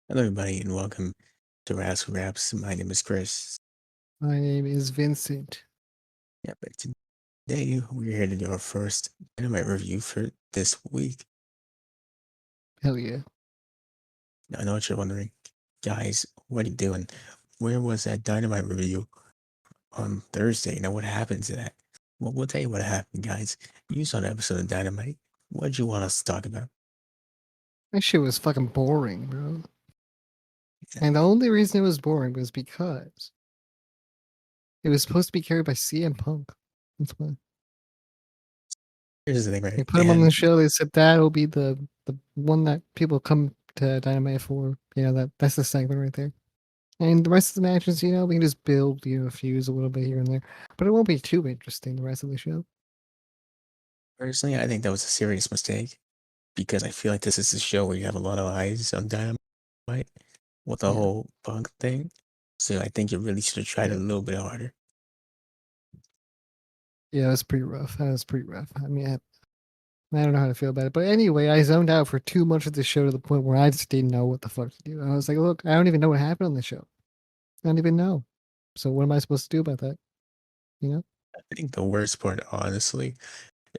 Hello, everybody, and welcome to Wrassle Graps. My name is Chris. My name is Vincent. Yeah, but today we're here to do our first Dynamite review for this week. Hell yeah. Now, I know what you're wondering, guys. What are you doing? Where was that Dynamite review on Thursday? Now, what happened to that? Well, we'll tell you what happened, guys. You saw the episode of Dynamite. What did you want us to talk about? That shit was fucking boring, bro. And the Exactly. only reason it was boring was because it was supposed to be carried by CM Punk. That's why. Here's the thing, They right? put him on the show, they said that'll be the one that people come to Dynamite for. That's the segment right there. And the rest of the matches, we can just build, fuse a little bit here and there. But it won't be too interesting, the rest of the show. Personally, I think that was a serious mistake because I feel like this is a show where you have a lot of eyes on Dynamite with the Yeah. whole Punk thing. So I think you really should have tried a Yeah. little bit harder. Yeah, that's pretty rough. That was pretty rough. I mean, I don't know how to feel about it. But anyway, I zoned out for too much of the show to the point where I just didn't know what the fuck to do. I was like, look, I don't even know what happened on the show. I don't even know. So what am I supposed to do about that? You know? I think the worst part, honestly,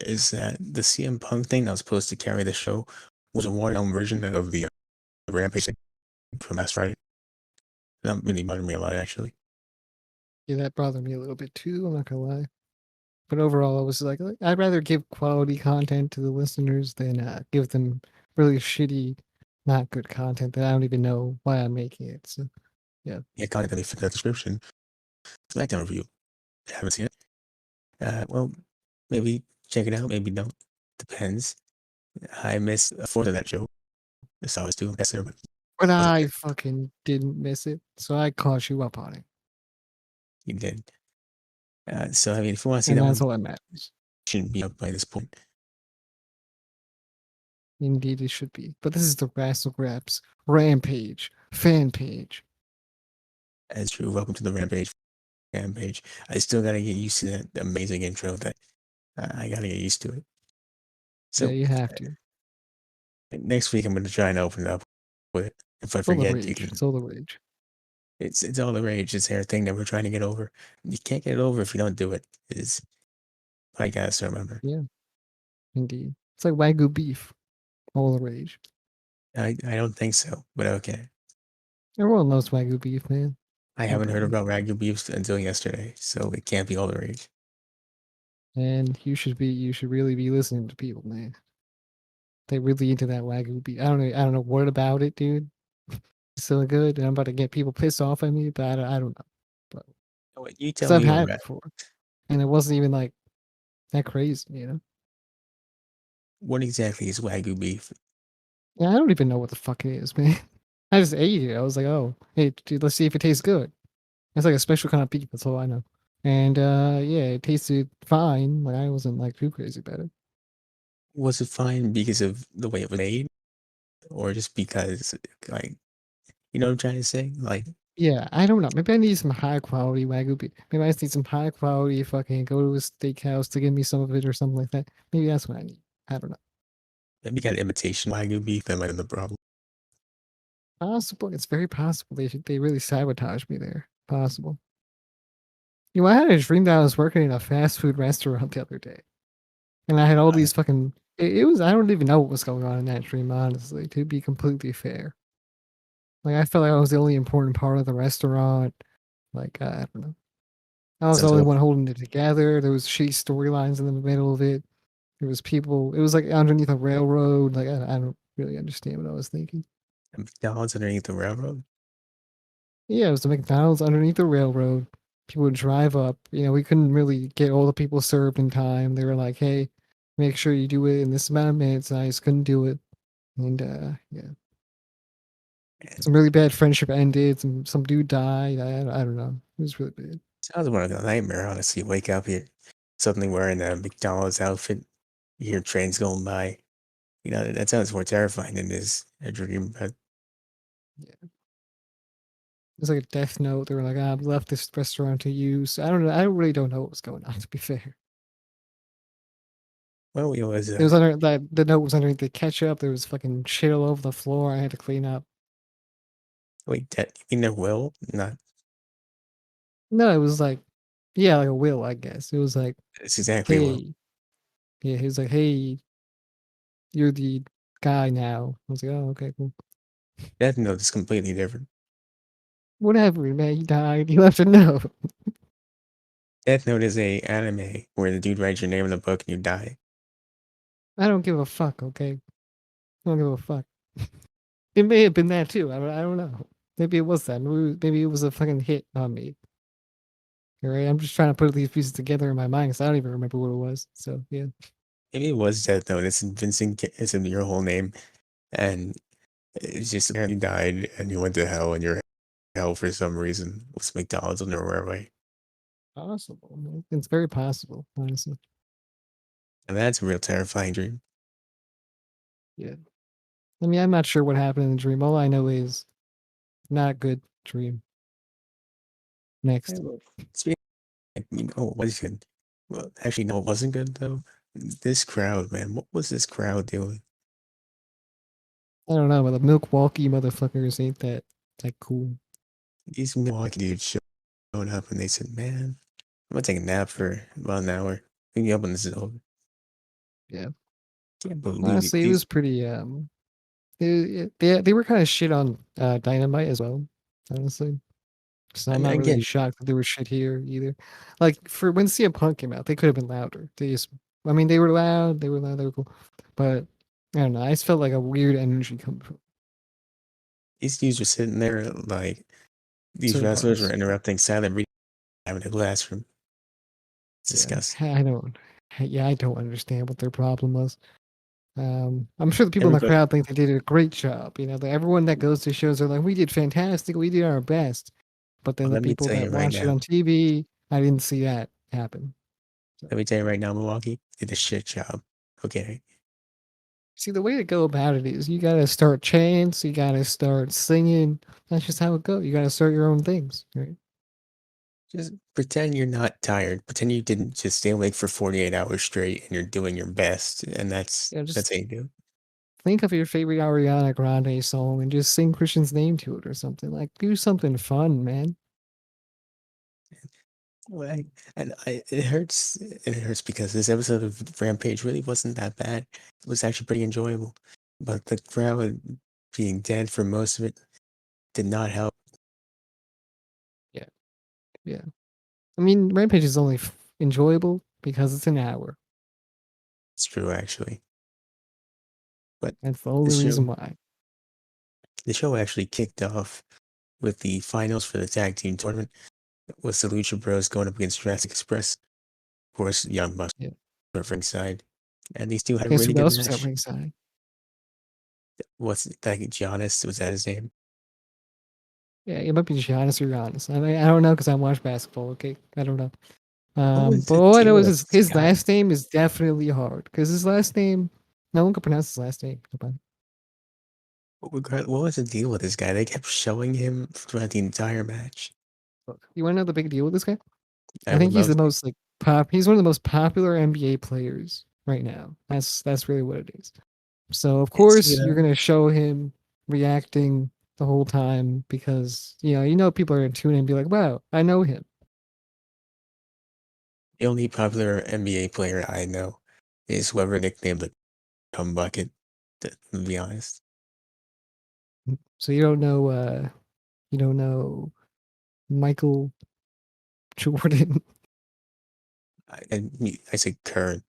is that the CM Punk thing that was supposed to carry the show was a watered-down version of the Rampage thing from last Friday. That really bothered me a lot, actually. Yeah, that bothered me a little bit too. I'm not gonna lie. But overall, I was like, I'd rather give quality content to the listeners than give them really shitty, not good content that I don't even know why I'm making it. So yeah, Yeah, content that they fit that description. SmackDown review. Haven't seen it. Well, maybe check it out. Maybe don't. Depends. I missed a fourth of that show. So I was doing best there, but but was okay. I fucking didn't miss it, so I caught you up on it, You did. So I mean, if you want to see and that that's one, all that matters. shouldn't be up by this point. Indeed, it should be. But this is the Wrassle Graps Rampage fan page. As true. Welcome to the Rampage Fanpage. I still gotta get used to that amazing intro. That I gotta get used to it. Yeah, So you have to. next week I'm gonna try and open it up with it. If I It's all the forget, you rage. can. It's all the rage. It's all the rage. It's our thing that we're trying to get over. You can't get it over if you don't do it. Is I guess remember. Yeah, indeed. It's like Wagyu beef. All the rage. I don't think so, but okay. Everyone loves Wagyu beef, man. I haven't heard Everybody. about ragu beefs until yesterday, so it can't be all the rage. And you should really be listening to people, man. They really into that Wagyu beef. I don't know what about it, dude. It's so good, and I'm about to get people pissed off at me, but I don't know. But What you because tell I've me had it about before, and it wasn't even like that crazy, you know. what exactly is wagyu beef? Yeah, I don't even know what the fuck it is, man. I just ate it. I was like, oh, hey, dude, let's see if it tastes good. It's like a special kind of beef. That's all I know. And yeah, it tasted fine. Like I wasn't like too crazy about it. Was it fine because of the way it was made, or just because, like, you know what I'm trying to say? Like, Yeah, I don't know. Maybe I need some high quality Wagyu beef. Maybe I just need some high quality fucking go to a steakhouse to give me some of it or something like that. Maybe that's what I need. I don't know. maybe got imitation wagyu beef. That might have been the problem. Possible. It's very possible they really sabotaged me there. Possible. I had a dream that I was working in a fast food restaurant the other day. And I had all Uh, these fucking. It was. I don't even know what was going on in that dream, honestly, to be completely fair. Like, I felt like I was the only important part of the restaurant. Like, I don't know. I was the sounds only awful. one holding it together. There was shitty storylines in the middle of it. There was people. It was like underneath a railroad. Like, I don't really understand what I was thinking. McDonald's underneath the railroad. Yeah, it was the McDonald's underneath the railroad. People would drive up. We couldn't really get all the people served in time. They were like, hey, make sure you do it in this amount of minutes. And I just couldn't do it. And yeah, some really bad friendship ended. Some dude died. I don't know. It was really bad. Sounds more like a nightmare, honestly. Wake up here, suddenly wearing a McDonald's outfit. You hear trains going by. You know, that sounds more terrifying than this a dream. But Yeah, it was like a death note. They were like, I've left this restaurant to you. So I don't know. I really don't know what was going on. To be fair, well, it was it was under that the note was underneath the ketchup. There was fucking shit all over the floor. I had to clean up. Wait, that you mean their will? Not. No, it was like, yeah, like a will, I guess. It was like, It's exactly will. hey, yeah, he was like, hey, you're the guy now. I was like, oh, okay, cool. Death Note is completely different. Whatever, man. He died. You left a note. Death Note is a anime where the dude writes your name in the book and you die. I don't give a fuck. Okay, I don't give a fuck. It may have been that too. I don't know. Maybe it was that. Maybe it was a fucking hit on me. All right, I'm just trying to put these pieces together in my mind because I don't even remember what it was. So yeah. Maybe it was Death Note. It's in Vincent. It's in your whole name, and it's just you died and you went to hell, and you're in hell for some reason. It's McDonald's on the railway, Possible. Man. It's very possible, honestly. and that's a real terrifying dream. Yeah. I mean, I'm not sure what happened in the dream. All I know is not good dream. Yeah, Next. well, speaking, what was good? Well, actually, no, it wasn't good though. This crowd, man, what was this crowd doing? I don't know, but the Milwaukee motherfuckers ain't that cool. These Milwaukee dudes showed up and they said, "Man, I'm gonna take a nap for about an hour. Pick me up when this is over." Yeah. Can't believe it. Honestly, it These, was pretty they were kind of shit on Dynamite as well, honestly. So I I'm mean, not really again, shocked that they were shit here either. Like for when CM Punk came out, they could have been louder. I mean, they were loud, they were loud, they were cool, but I don't know. I just felt like a weird energy coming from these dudes were sitting there like these certain wrestlers were parts. interrupting silent reading in the classroom. It's Yeah, disgusting. I don't. Yeah, I don't understand what their problem was. I'm sure the people in the Everybody, crowd think they did a great job. You know, everyone that goes to shows are like, "We did fantastic. We did our best." But then well, the let me people tell that you right watch it now. on TV, I didn't see that happen. So, Let me tell you right now, Milwaukee did a shit job. Okay, see, the way to go about it is you got to start chants, you got to start singing. That's just how it goes. You got to start your own things, right? just pretend you're not tired. Pretend you didn't just stay awake for 48 hours straight and you're doing your best. And You know, that's just how you do it. think of your favorite Ariana Grande song and just sing Christian's name to it or something. Like, do something fun, man. Well, it hurts. It hurts because this episode of Rampage really wasn't that bad. It was actually pretty enjoyable, but the crowd being dead for most of it did not help. Yeah, yeah. I mean, Rampage is only enjoyable because it's an hour. It's true, actually. But That's the the only reason show, why. the show actually kicked off with the finals for the tag team tournament, with the Lucha Bros going up against Jurassic Express. Of course, Young Bucks Yeah. were ringside, and these two had a Guess really who good else was at match. ringside? What's like Giannis? Was that his name? Yeah, it might be Giannis or Giannis. I don't know because I watch basketball. Okay, I don't know. What was But the all I deal know is with this his guy? last name is definitely hard because his last name, no one can pronounce his last name. What was the deal with this guy? They kept showing him throughout the entire match. Look, you want to know the big deal with this guy? I I would think he's love the to. most like pop. He's one of the most popular NBA players right now. That's really what it is. So of Is he course you're though? gonna show him reacting the whole time because you know people are gonna tune in and be like, "Wow, I know him." The only popular NBA player I know is whoever nicknamed the cum bucket. To be honest, So you don't know Michael Jordan. I said current.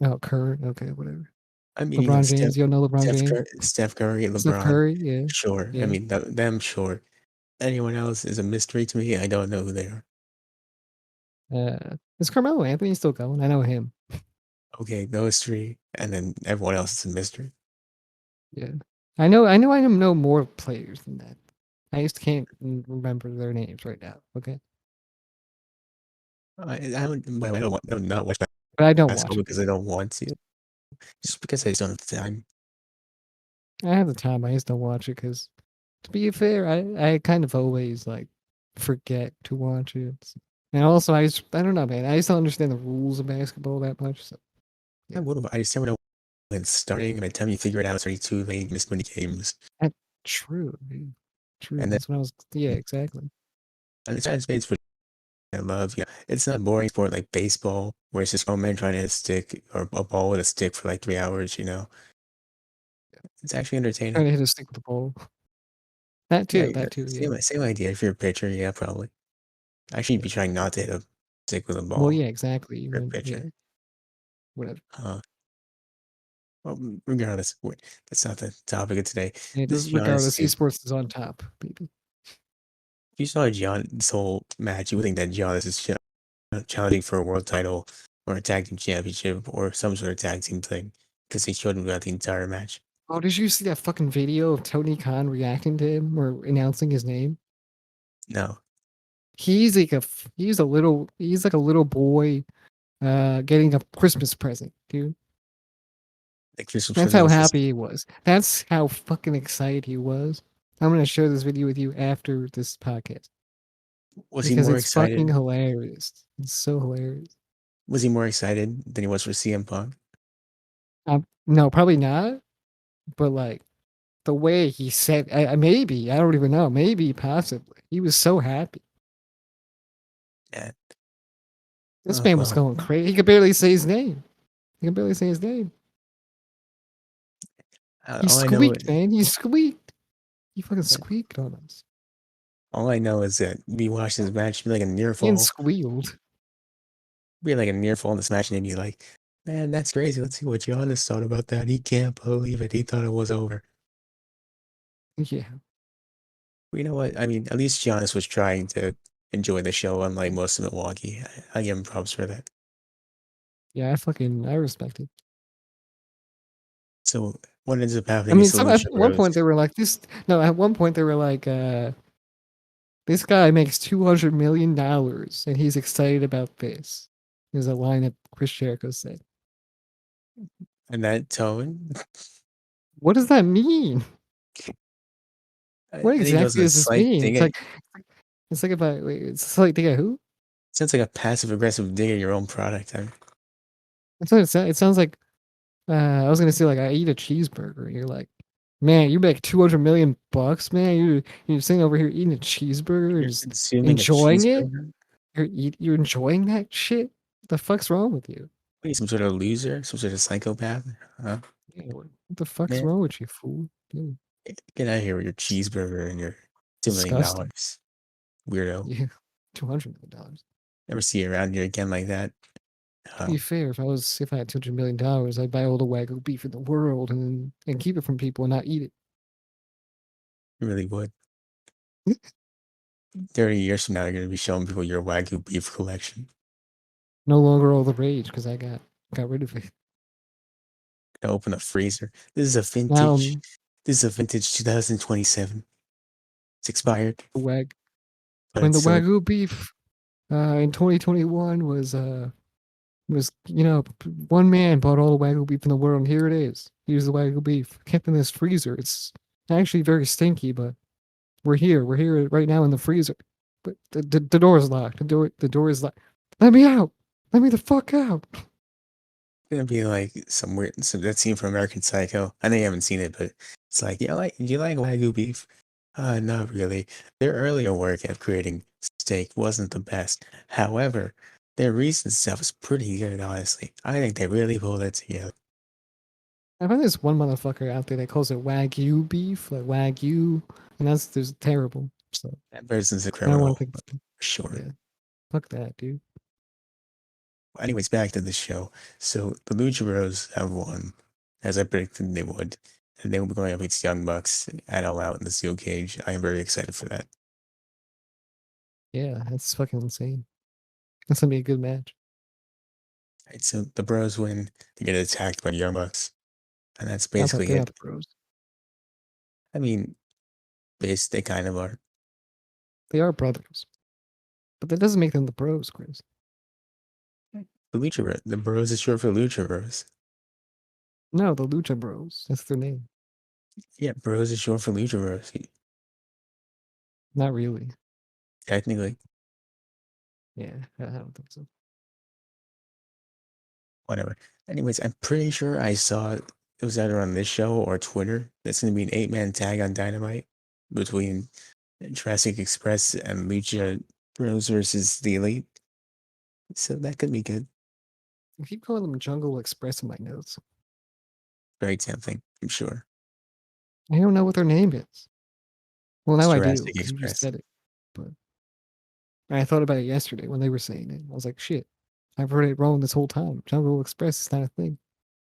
Oh, Kerr. Okay, whatever. I mean, LeBron James. You don't know LeBron James? Steph Curry, Steph LeBron. Curry. Yeah, Sure. I yeah. mean, them sure. Anyone else is a mystery to me. I don't know who they are. Is Carmelo Anthony still going? I know him. Okay, those three, and then everyone else is a mystery. Yeah, I know more players than that. I just can't remember their names right now. Okay, I don't want, I don't not watch but I don't watch basketball it. because I don't want to. Just because I just don't have the time. I have the time. I just don't watch it because, to be fair, I kind of always like forget to watch it. And also, I don't know, man. I just don't understand the rules of basketball that much. So I yeah, would I just never know when it's starting. And by the time you figure it out, it's already too late. You missed many games. that's true. Dude. True. And then That's what I was. Yeah, exactly. and the United States, which I love, it's not a boring sport like baseball, where it's just one man trying to hit a stick or a ball with a stick for like 3 hours. It's actually Trying entertaining. to hit a stick with the ball. That Yeah, too. That too. Yeah. same idea. If you're a pitcher, yeah, probably. Actually, you'd Yeah. be trying not to hit a stick with a Well, ball yeah, exactly. for a Yeah. pitcher. Whatever. Uh, well, regardless, that's not the topic of today. Yeah, This just Giannis regardless, dude, esports is on top, baby. if you saw this whole match, you would think that Giannis is challenging for a world title or a tag team championship or some sort of tag team thing because he showed him throughout the entire match. Oh, did you see that fucking video of Tony Khan reacting to him or announcing his name? No, He's like he's like a little boy getting a Christmas present, dude. the Christmas That's present how was this. happy he was. That's how fucking excited he was. I'm gonna share this video with you after this podcast Was he because more it's fucking excited? hilarious. It's so hilarious. Was he more excited than he was for CM Punk? No, probably not. But like the way he said, maybe I don't even know. Maybe possibly he was so happy. Yeah. This man was Well, going crazy. He could barely say his name. He could barely say his name. He all I know, squeaked, man. He squeaked. He fucking squeaked on us. all I know is that we watched this match be like a near He fall, squealed. be like a near fall in this match, and then you like, man, that's crazy. Let's see what Giannis thought about that. He can't believe it. He thought it was over. Yeah. But you know what? I mean, at least Giannis was trying to enjoy the show, unlike most of Milwaukee. I give him props for that. Yeah, I respect it. So what ends up I happening mean, is the some at Lucha one Bros. point they were like this. No, at one point they were like, "This guy makes $200 million, and he's excited about this." Is a line that Chris Jericho said. And that tone, What does that mean? What I think it was exactly a does this slight mean? thing. It's like about wait, it's like they got who? Sounds like a passive aggressive dig at your own product. It's what it sounds like. I was gonna say like I eat a cheeseburger. And you're like, man, you make $200 million, man. You're sitting over here eating a cheeseburger and You're just consuming a enjoying it. cheeseburger. You're enjoying that shit. The fuck's wrong with you? What are you, some sort of loser? Some sort of psychopath? Huh? Yeah, what the fuck's Man, wrong with you, fool? Dude, get out of here with your cheeseburger and your $2 million. disgusting. Weirdo. Yeah, $200 million. Never see you around here again like that. To be fair, if I had $200 million, I'd buy all the Wagyu beef in the world and keep it from people and not eat You really would. it. 30 years from now, you're going to be showing people your Wagyu beef collection. No longer all the rage because I got rid of it. Gonna open a freezer. This is a Now vintage. This is a vintage 2027. It's expired, the wag but when it's the still. Wagyu beef in 2021 was one man bought all the Wagyu beef in the world, and here it is. Here's the Wagyu beef kept in this freezer. It's actually very stinky, but we're here. We're here right now in the freezer. But the door is locked. The door is locked. Let me out. Let me the fuck out. Gonna be like that scene from American Psycho. I know you haven't seen it, but it's like, do you like Wagyu beef? Not really. Their earlier work at creating steak wasn't the best. However, their recent stuff is pretty good, honestly. I think they really pulled it together. I find there's one motherfucker out there that calls it Wagyu beef, like Wagyu, and there's terrible. So That person's a I don't want to criminal, think about it. for sure. Yeah, fuck that, dude. Anyways, back to the show. So the Lucha Bros have won, as I predicted they would. And they will be going up against Young Bucks at All Out in the Steel Cage. I am very excited for that. Yeah, that's fucking insane. That's gonna be a good match. Right, so the Bros win. They get attacked by Young Bucks. And that's Not that basically they're not it. the pros. I mean, they kind of are. They are brothers, but that doesn't make them the pros, Chris. The Bros is short for Lucha Bros. No, the Lucha Bros. That's their name. Yeah, Bros is short for Lucha Bros. Not really. Technically, Yeah, I don't think so. whatever. Anyways, I'm pretty sure I saw it was either on this show or Twitter. That's going to be an 8-man tag on Dynamite. between Jurassic Express and Lucha Bros versus the Elite. So that could be good. I keep calling them Jungle Express in my notes. Very tempting, I'm sure. I don't know what their name is. Well, It's now I do Jurassic because you just Express. said it. But I thought about it yesterday when they were saying it. I was like, shit, I've heard it wrong this whole time. Jungle Express is not a thing.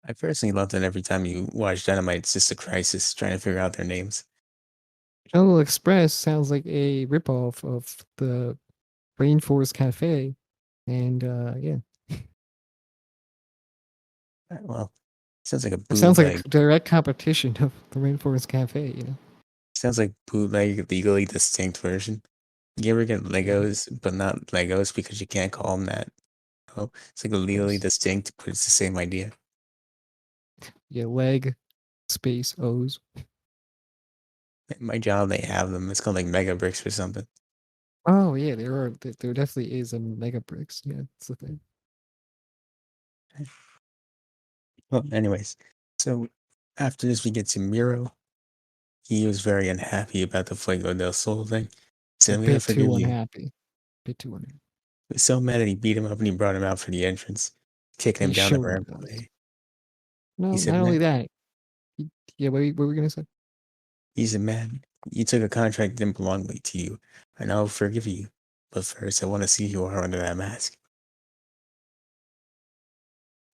I personally love that every time you watch Dynamite, it's just a crisis trying to figure out their names. Jungle Express sounds like a ripoff of the Rainforest Cafe. And yeah, Well, sounds like a it sounds like bootleg. a direct competition of the Rainforest Cafe, you know? Sounds like bootleg, legally distinct version. You ever get Yeah, of Legos, but not Legos because you can't call them that? Oh, it's like a legally course. distinct, but it's the same idea. Yeah, leg, space, O's. At my job, they have them. It's called like Mega Bricks or something. Oh, yeah, there definitely is a Mega Bricks. Yeah, it's the thing. Well, anyways, so after this, we get to Miro. He was very unhappy about the Fuego del Sol thing. So A I'm gonna bit forgive too you. unhappy. Bit too unhappy. He was so mad that he beat him up and he brought him out for the entrance, kicking He him down the sure does. rampway. He No, said, not only "Man, that. Yeah, what were we gonna say? he said, man, you took a contract that didn't belong to you, and I'll forgive you. But first, I want to see who you are under that mask."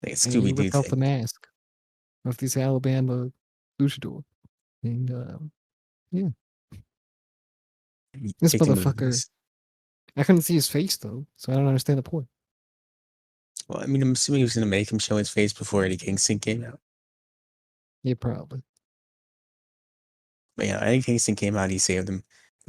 Like a And he Scooby Doo whipped off the thing. mask of this Alabama luchador. And yeah, He this kicked him in the motherfucker. face. I couldn't see his face though, so I don't understand the point. Well, I mean, I'm assuming he was going to make him show his face before Eddie Kingston came out. Yeah, probably. But yeah, Eddie Kingston came out, he saved him,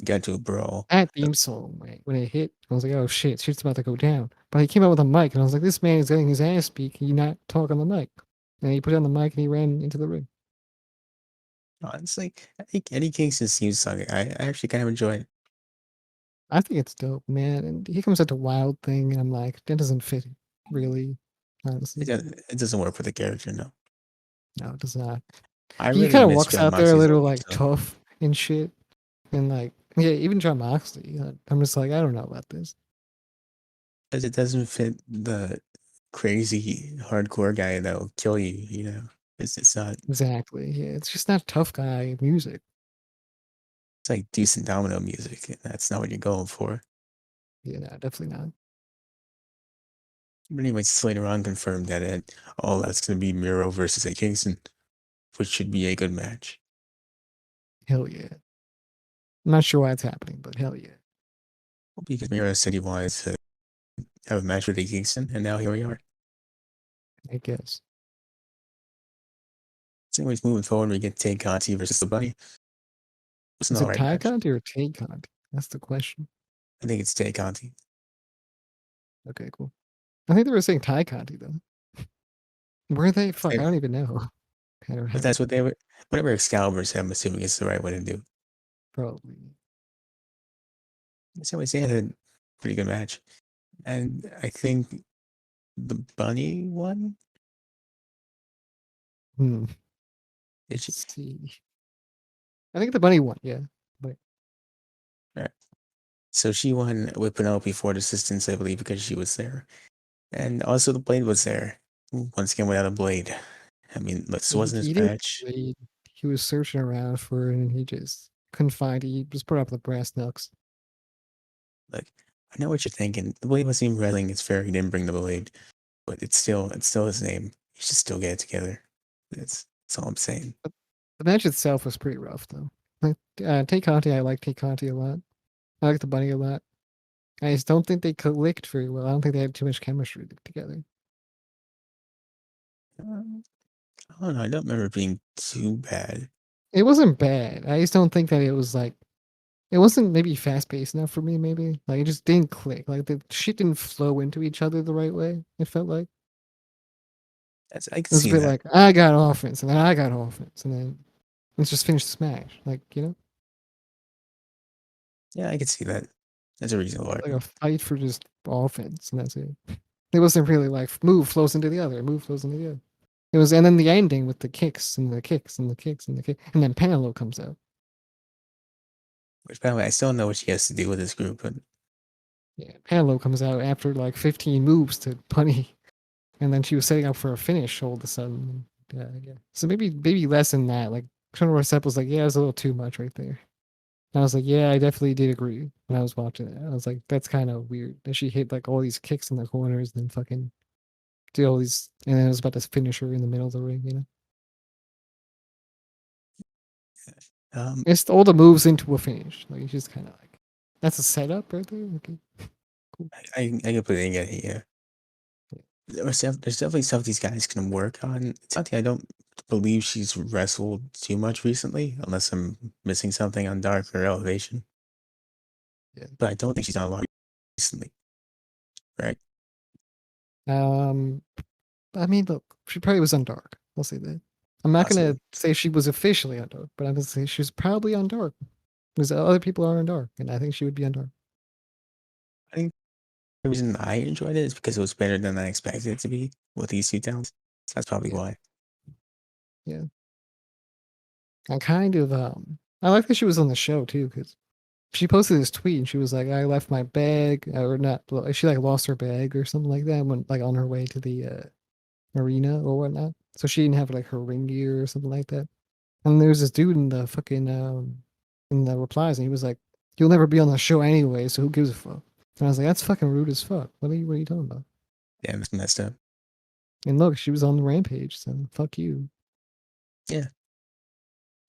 got to a brawl. That theme song, man, when it hit, I was like, oh shit's about to go down. But he came out with a mic, and I was like, this man is getting his ass beat. Can you not talk on the mic? And he put on the mic and he ran into the ring. Honestly, I think Eddie Kingston's theme song, I actually kind of enjoy it. I think it's dope, man. And he comes out to Wild Thing, and I'm like, that doesn't fit, really, honestly. It doesn't work for the character, no. No, it does not. I He really kind of miss walks John out there a Moxley's little old theme like song. tough and shit, and like yeah, even John Moxley. I'm just like, I don't know about this. Because it doesn't fit the crazy hardcore guy that'll kill you, you know? It's not, Exactly. Yeah, it's just not tough guy music. it's like decent domino music, and that's not what you're going for. Yeah, no, definitely not. But anyways, later on confirmed that that's going to be Miro versus A Kingston, which should be a good match. Hell yeah. I'm not sure why it's happening, but hell yeah. Because Miro said he wanted to have a match with A Kingston, and now here we are. I guess. So anyways, moving forward, we get Tay Conti versus the Bunny. It's an Is it alright Ty match. Conti or Tay Conti? That's the question. I think it's Tay Conti. Okay, cool. I think they were saying Ty Conti though. Were they? Fuck, I don't even know. I don't But have that's what they were. Whatever Excalibur said, I'm assuming it's the right way to do. probably. So they had a pretty good match. And I think the Bunny won. Hmm. Did she? Let's see. I think the bunny won, yeah. But All right. So she won with Penelope Ford assistance, I believe, because she was there. And also the Blade was there. Once again, without a Blade. I mean, this wasn't he his didn't match. wait. He was searching around for it and he just couldn't find it. He just put up the brass knucks. Like, I know what you're thinking. The Blade wasn't even wrestling. It's fair he didn't bring the Blade, but it's still his name. He should still get it together. That's all I'm saying. But the match itself was pretty rough though. Like Tay Conti, I like Tay Conti a lot. I like the bunny a lot. I just don't think they clicked very well. I don't think they had too much chemistry together. I don't know. I don't remember it being too bad. It wasn't bad. I just don't think that it was like it wasn't maybe fast paced enough for me, maybe. Like it just didn't click. Like the shit didn't flow into each other the right way, it felt like. I can It was a see bit that. like I got offense and then I got offense and then let's just finish the smash. Like, you know? Yeah, I can see that. That's a reasonable Like argument. a fight for just offense and that's it. It wasn't really like move flows into the other, move flows into the other. It was and then the ending with the kicks and the kicks and the kicks and the kick and then Penelope comes out. Which, by the way, I still don't know what she has to do with this group, but Yeah, Palo comes out after like 15 moves to Punny, and then she was setting up for a finish all of a sudden. Yeah. So maybe less than that. Like Colonel Rosep was like, yeah, it was a little too much right there. And I was like, yeah, I definitely did agree when I was watching it. I was like, that's kind of weird that she hit like all these kicks in the corners and then fucking did all these, and then it was about to finish her in the middle of the ring. um, It's all the moves into a finish. Like it's just kind of like that's a setup right there. Okay, cool. I completely get it. Yeah, there's definitely stuff these guys can work on. It's something I don't believe she's wrestled too much recently, unless I'm missing something on Dark or Elevation. Yeah. But I don't think she's done a lot recently, right? Um, I mean, look, she probably was on Dark. I'll say that. I'm not gonna Possibly. say she was officially on Dark, but I'm gonna say she was probably on Dark because other people are on Dark, and I think she would be on Dark. I think the reason I enjoyed it is because it was better than I expected it to be with these two talents. That's probably Yeah, why. yeah. I kind of I like that she was on the show too because she posted this tweet and she was like, "I left my bag or not." She like lost her bag or something like that when like on her way to the arena or whatnot. So she didn't have like her ring gear or something like that. And there's this dude in the fucking in the replies, and he was like, "You'll never be on the show anyway, so who gives a fuck?" And I was like, "That's fucking rude as fuck. What are you talking about?" Yeah, it's messed up. And look, she was on the Rampage, so fuck you. Yeah,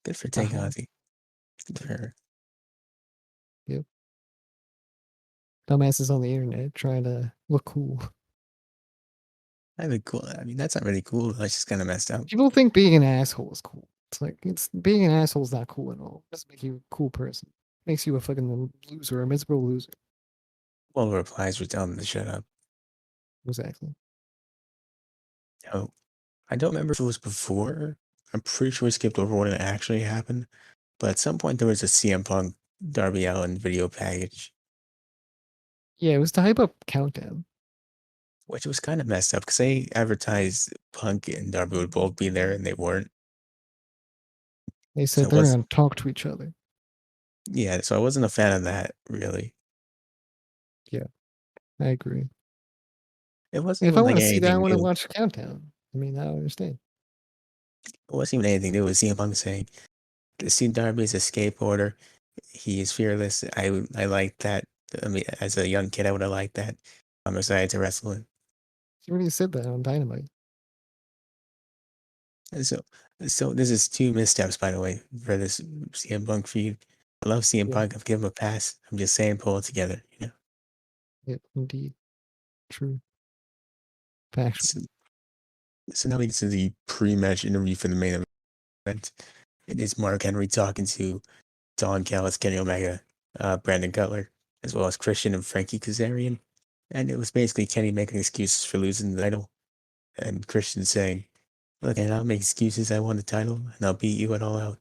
good for Haha. Takahashi. Good for her. Yep. Dumbasses on the internet trying to look cool. I mean, cool. I mean, that's not really cool. That's just kind of messed up. People think being an asshole is cool. It's like it's being an asshole is not cool at all. It doesn't make you a cool person. It makes you a fucking loser, a miserable loser. Well, the replies were telling them to shut up. Exactly. Oh, I don't remember if it was before. I'm pretty sure we skipped over when it actually happened. But at some point, there was a CM Punk Darby Allin video package, Yeah, it was to hype up Countdown. which was kind of messed up because they advertised Punk and Darby would both be there and they weren't. They So said it they're was, gonna talk to each other. yeah, so I wasn't a fan of that, really. Yeah, I agree. It wasn't If I even want like to see that, I anything want to new. watch Countdown. I mean, I don't understand. It wasn't even anything new. It was CM Punk saying, see, Darby is a skateboarder. He is fearless. I like that. I mean, as a young kid, I would have liked that. I'm excited to wrestle him. She already said that on Dynamite. And so this is two missteps, by the way, for this CM Punk feud. I love CM Yeah, Punk. I've given him a pass. I'm just saying, pull it together. You know. yeah, indeed. True. So, Factual. so now we get to the pre-match interview for the main event. It is Mark Henry talking to Don Callis, Kenny Omega, Brandon Cutler, as well as Christian and Frankie Kazarian. And it was basically Kenny making excuses for losing the title, and Christian saying, "Look, and I'll make excuses. I won the title, and I'll beat you at all out."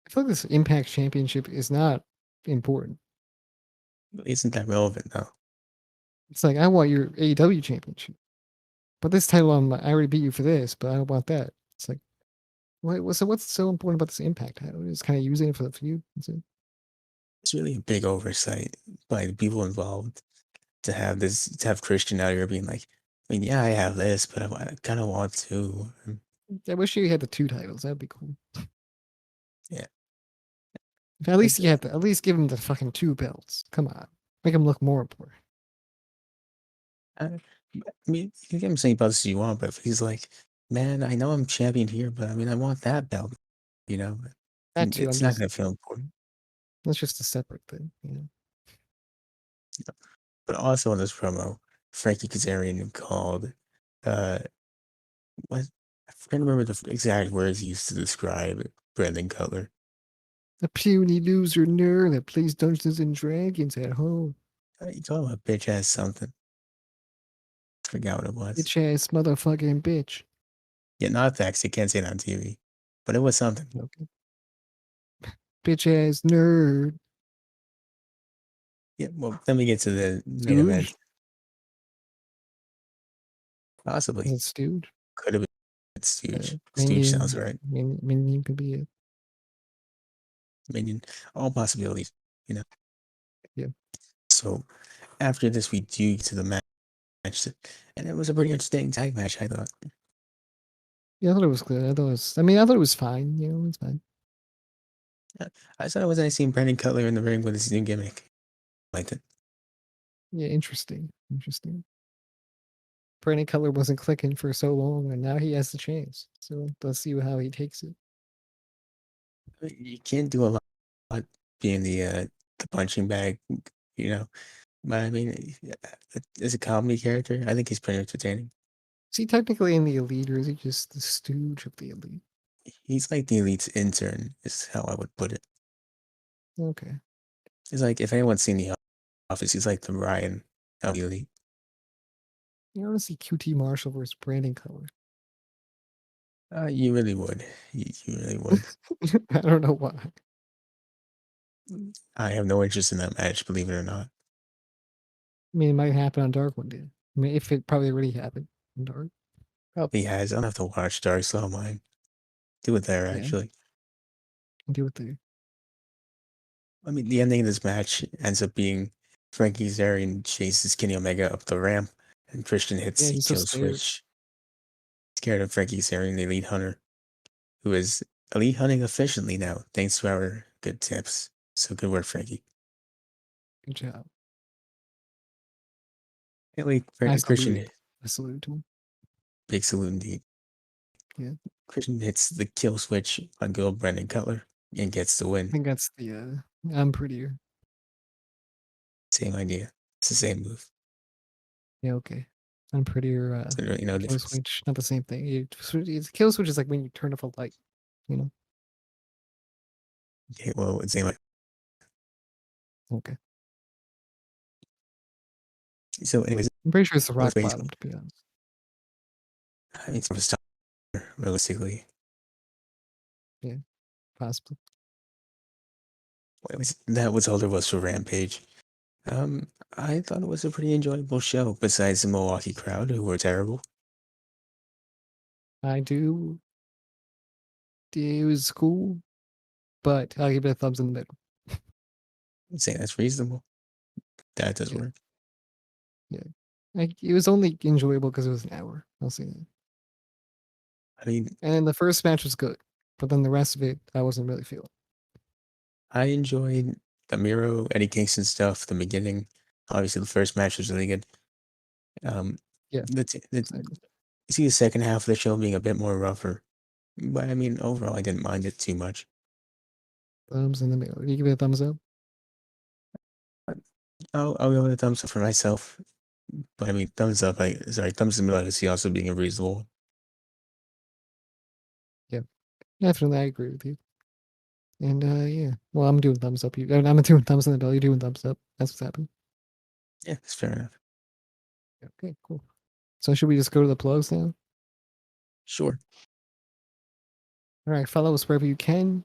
I feel like this Impact Championship is not important. Isn't that relevant though? It's like I want your AEW Championship, but this title, I already beat you for this, but I don't want that. It's like, what's so important about this Impact title? Just kind of using it for the feud. That's it. It's really a big oversight by the people involved to have Christian out here being like, I mean, yeah, I have this, but I kind of want to. I wish you had the two titles. That'd be cool. Yeah, If at like least you had at least give him the fucking two belts. Come on, make him look more important. I, I mean, you can give him saying belts you want, but if he's like, man, I know I'm champion here, but I mean, I want that belt, you know, That too. I'm it's not just gonna feel important. that's just a separate thing. You know. But also in this promo, Frankie Kazarian called, uh, what I can't remember the exact words he used to describe Brandon Cutler. A puny loser nerd that plays Dungeons and Dragons at home. He called him a bitch ass something. I forgot what it was. Bitch ass motherfucking bitch. Yeah, not facts. You can't say it on TV, but it was something. Okay. Bitch ass nerd. Yeah. Well, then we get to the main event. Stooge. Is Possibly it Stooge? could have been Stooge. Stooge Maybe, sounds right. maybe could be it. I mean, all possibilities, you know. Yeah. So after this, we do get to the match, and it was a pretty interesting tag match, I thought. Yeah, I thought it was good. I thought it was fine. You know, it's fine. I thought it was nice seeing Brandon Cutler in the ring with his new gimmick. I liked it. Yeah, interesting. Interesting. Brandon Cutler wasn't clicking for so long, and now he has the chance. So let's see how he takes it. You can't do a lot being the punching bag, you know. But I mean, as a comedy character, I think he's pretty entertaining. Is he technically in the elite, or is he just the stooge of the elite? He's like the elite's intern, is how I would put it. Okay. It's like if anyone's seen The Office, he's like the Ryan of the elite. You want to see QT Marshall versus Brandon Cutler? You really would. You really would. I don't know why. I have no interest in that match, believe it or not. I mean, it might happen on Dark one day. I mean, if it probably already happened on Dark. Probably has. I don't have to watch Dark Slow Mine. Do it there, Yeah, actually. do it there. I mean, the ending of this match ends up being Frankie Kazarian chases Kenny Omega up the ramp, and Christian hits Yeah, the he's so kill scared. switch. Scared of Frankie Kazarian, the elite hunter, who is elite hunting efficiently now, thanks to our good tips. So good work, Frankie. Good job. Anyway, I Christian, salute. I salute to him. big salute indeed. Yeah, Christian hits the kill switch on good old Brendan Cutler and gets the I win. think that's the. I'm prettier. Same idea. It's the same move. Yeah, okay. I'm prettier. So really no Kill difference. switch, not the same thing. Kill switch is like when you turn off a light. You know. Okay, well, it's same. Okay. So, anyways, I'm pretty sure it's the both rock ways. bottom, to be honest. I mean, it's a star, realistically. Yeah, possibly. Anyways, that was all there was for Rampage. Um, I thought it was a pretty enjoyable show. Besides the Milwaukee crowd, who were terrible. I do. It was cool, but I'll give it a thumbs in the middle. I'd say that's reasonable. That does Yeah, work. yeah. It was only enjoyable because it was an hour. I'll say that. I mean, And then the first match was good, but then the rest of it, I wasn't really feeling. I enjoyed the Miro, Eddie Kingston stuff. The beginning, obviously, the first match was really good. Um, Yeah, the exactly. you see the second half of the show being a bit more rougher, but I mean, overall, I didn't mind it too much. Thumbs in the middle. You give it a thumbs up. I'll go with a thumbs up for myself. But I mean, thumbs up. Thumbs in the middle. I see also being a reasonable. Yeah, definitely. I agree with you. And yeah, well, I'm doing thumbs up. I'm doing thumbs in the middle. You're doing thumbs up. That's what's happening. Yeah, it's fair enough. Okay, cool. So should we just go to the plugs now? Sure. All right, follow us wherever you can.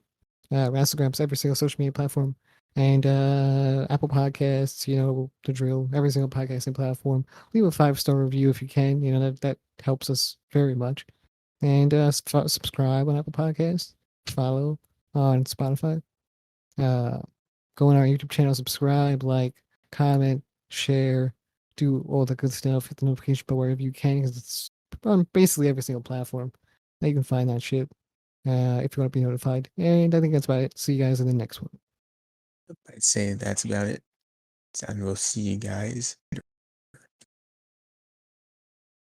Wrassle Graps, every single social media platform, and Apple Podcasts. You know the drill. Every single podcasting platform. Leave a 5-star review if you can. You know that helps us very much. And subscribe on Apple Podcasts. Follow on Spotify. Uh, go on our YouTube channel, subscribe, like, comment, share, do all the good stuff. Hit the notification bell wherever you can because it's on basically every single platform that you can find that shit if you want to be notified. And I think that's about it. See you guys in the next one. I'd say that's about it. And we'll see you guys.